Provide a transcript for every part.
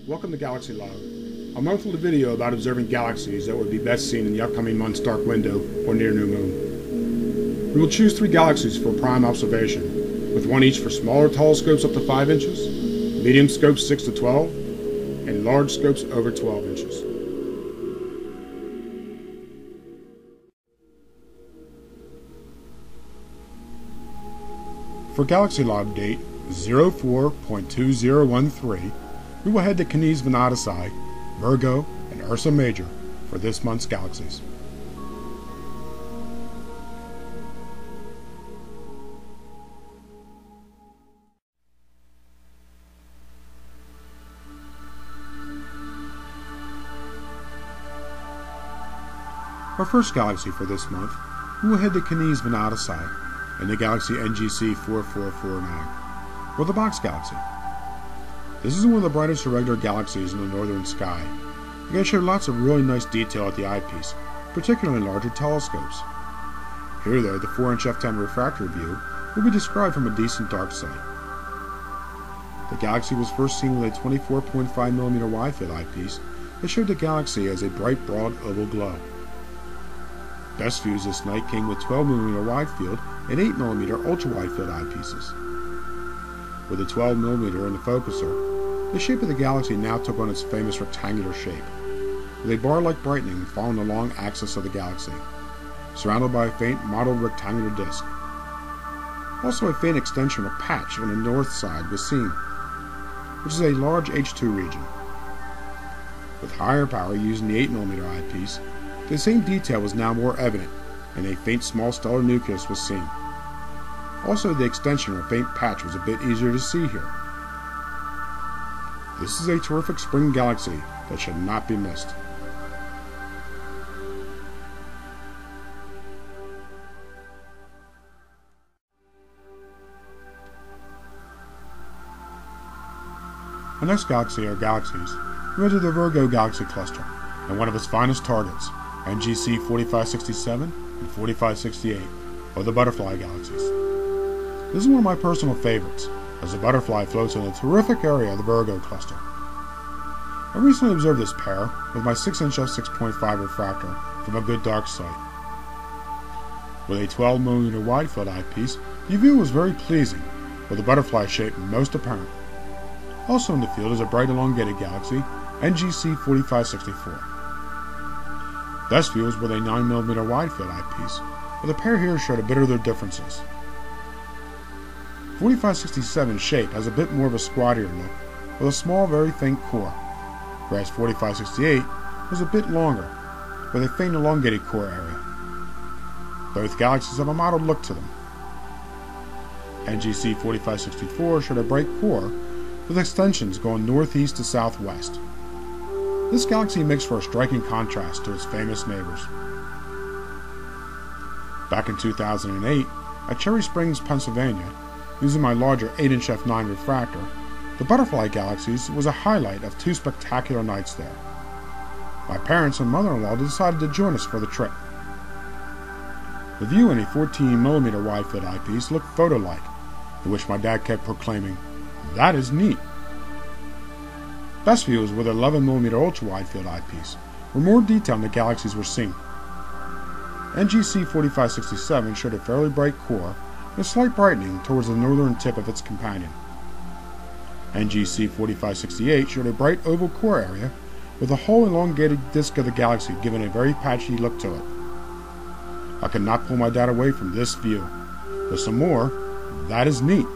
Welcome to Galaxy Log, a monthly video about observing galaxies that would be best seen in the upcoming month's dark window or near new moon. We will choose 3 galaxies for prime observation, with one each for smaller telescopes up to 5 inches, medium scopes 6 to 12, and large scopes over 12 inches. For Galaxy Log date 04.2013, we will head to Canes Venatici, Virgo, and Ursa Major for this month's galaxies. Our first galaxy for this month, we will head to Canes Venatici in the galaxy NGC 4449, or the Box Galaxy. This is one of the brightest irregular galaxies in the northern sky. It can show lots of really nice detail at the eyepiece, particularly in larger telescopes. Here though, the 4-inch f10 refractor view will be described from a decent dark sight. The galaxy was first seen with a 24.5mm wide field eyepiece that showed the galaxy as a bright, broad oval glow. Best views this night came with 12mm wide field and 8mm ultra-wide field eyepieces. With a 12mm in the focuser, the shape of the galaxy now took on its famous rectangular shape, with a bar-like brightening following the long axis of the galaxy, surrounded by a faint mottled rectangular disk. Also a faint extension or patch on the north side was seen, which is a large H2 region. With higher power using the 8mm eyepiece, the same detail was now more evident, and a faint small stellar nucleus was seen. Also, the extension or faint patch was a bit easier to see here. This is a terrific spring galaxy that should not be missed. Our next galaxy or galaxies we enter the Virgo galaxy cluster and one of its finest targets, NGC 4567 and 4568, or the Butterfly Galaxies. This is one of my personal favorites, as the butterfly floats in a terrific area of the Virgo cluster. I recently observed this pair with my 6-inch f6.5 refractor from a good dark sight. With a 12mm wide field eyepiece, the view was very pleasing, with the butterfly shape most apparent. Also in the field is a bright elongated galaxy, NGC 4564. Best views with a 9mm wide field eyepiece, but the pair here showed a bit of their differences. 4567's shape has a bit more of a squattier look, with a small, very faint core, whereas 4568 was a bit longer, with a faint elongated core area. Both galaxies have a mottled look to them. NGC 4564 showed a bright core, with extensions going northeast to southwest. This galaxy makes for a striking contrast to its famous neighbors. Back in 2008, at Cherry Springs, Pennsylvania, using my larger 8-inch f9 refractor, the Butterfly Galaxies was a highlight of 2 spectacular nights there. My parents and mother-in-law decided to join us for the trip. The view in a 14mm wide field eyepiece looked photo-like, in which my dad kept proclaiming, "That is neat." Best views with an 11mm ultra-wide field eyepiece, where more detail in the galaxies were seen. NGC 4567 showed a fairly bright core and a slight brightening towards the northern tip of its companion. NGC 4568 showed a bright oval core area with the whole elongated disk of the galaxy giving a very patchy look to it. I could not pull my dad away from this view. With some more, that is neat.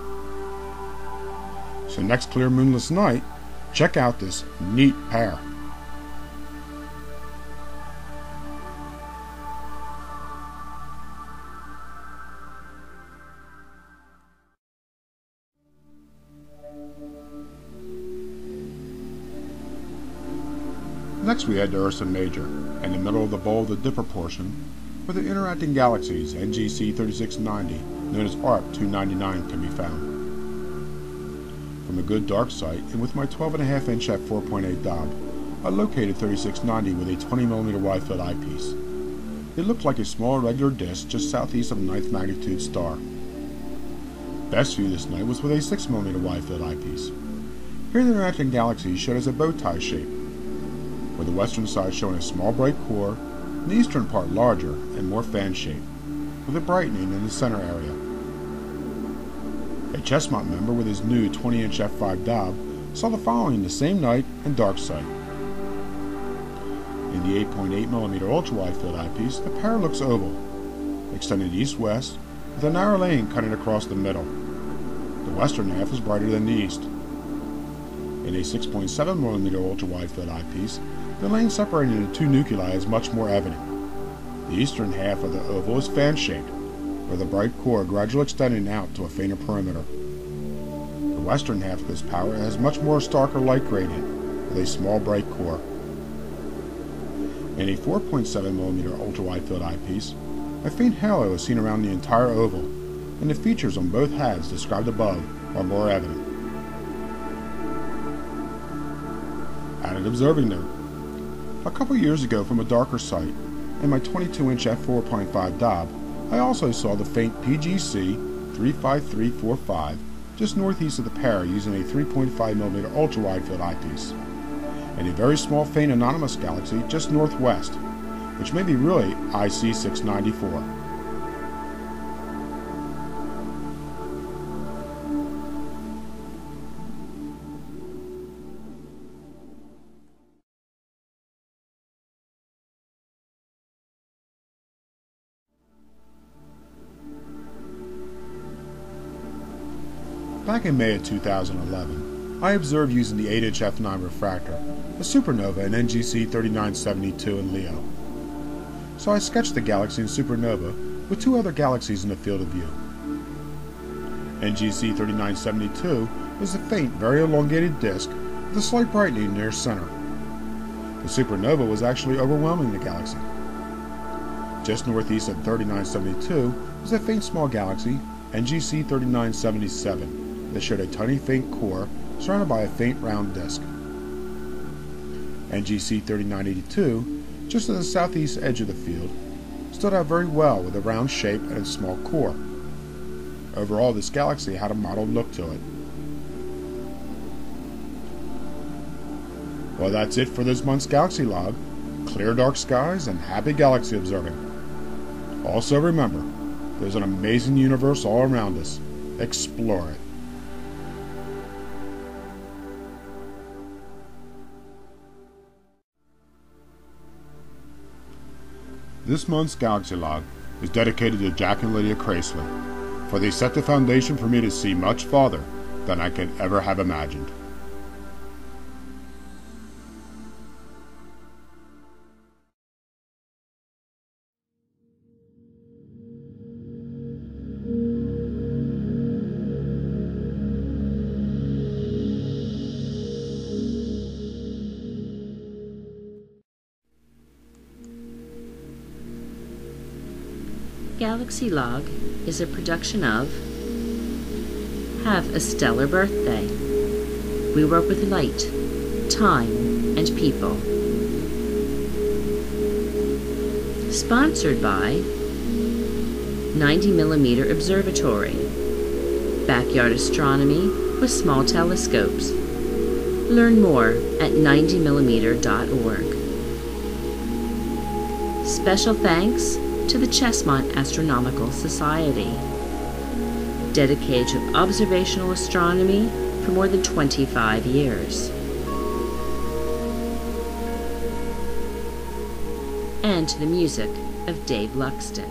So next clear moonless night, check out this neat pair. Next we head to Ursa Major, in the middle of the bowl of the Dipper portion, where the interacting galaxies NGC 3690, known as ARP 299, can be found. From a good dark sight, and with my 12.5-inch f4.8 Dob, I located 3690 with a 20mm wide field eyepiece. It looked like a small irregular disk just southeast of a 9th magnitude star. Best view this night was with a 6mm wide field eyepiece. Here the matching galaxies showed as a bow tie shape, with the western side showing a small bright core, and the eastern part larger and more fan-shaped, with a brightening in the center area. A Chesmont member with his new 20-inch f5 dial saw the following the same night in dark sight. In the 8.8mm ultra-wide field eyepiece, the pair looks oval, extended east-west, with a narrow lane cutting across the middle. The western half is brighter than the east. In a 6.7mm ultra-wide field eyepiece, the lane separating into two nuclei is much more evident. The eastern half of the oval is fan-shaped, with a bright core gradually extending out to a fainter perimeter. The western half of this power has much more starker light gradient, with a small bright core. In a 4.7mm ultra-wide field eyepiece, a faint halo is seen around the entire oval, and the features on both halves described above are more evident. Added observing note. A couple years ago from a darker site, in my 22-inch f4.5 Dob, I also saw the faint PGC 35345 just northeast of the pair using a 3.5mm ultra-wide field eyepiece, and a very small faint anonymous galaxy just northwest, which may be really IC 694. Back in May of 2011, I observed using the 8-inch f9 refractor a supernova in NGC 3972 in Leo. So I sketched the galaxy in supernova with two other galaxies in the field of view. NGC 3972 is a faint, very elongated disk with a slight brightening near center. The supernova was actually overwhelming the galaxy. Just northeast of 3972 was a faint small galaxy, NGC 3977, that showed a tiny faint core surrounded by a faint round disk. NGC 3982, just at the southeast edge of the field, stood out very well with a round shape and a small core. Overall, this galaxy had a mottled look to it. Well, that's it for this month's Galaxy Log. Clear dark skies and happy galaxy observing. Also remember, there's an amazing universe all around us. Explore it. This month's Galaxy Log is dedicated to Jack and Lydia Krasley, for they set the foundation for me to see much farther than I could ever have imagined. Galaxy Log is a production of Have a Stellar Birthday. We work with light, time, and people. Sponsored by 90mm Observatory. Backyard astronomy with small telescopes. Learn more at 90mm.org. Special thanks to the Chesmont Astronomical Society, dedicated to observational astronomy for more than 25 years. And to the music of Dave Luxton.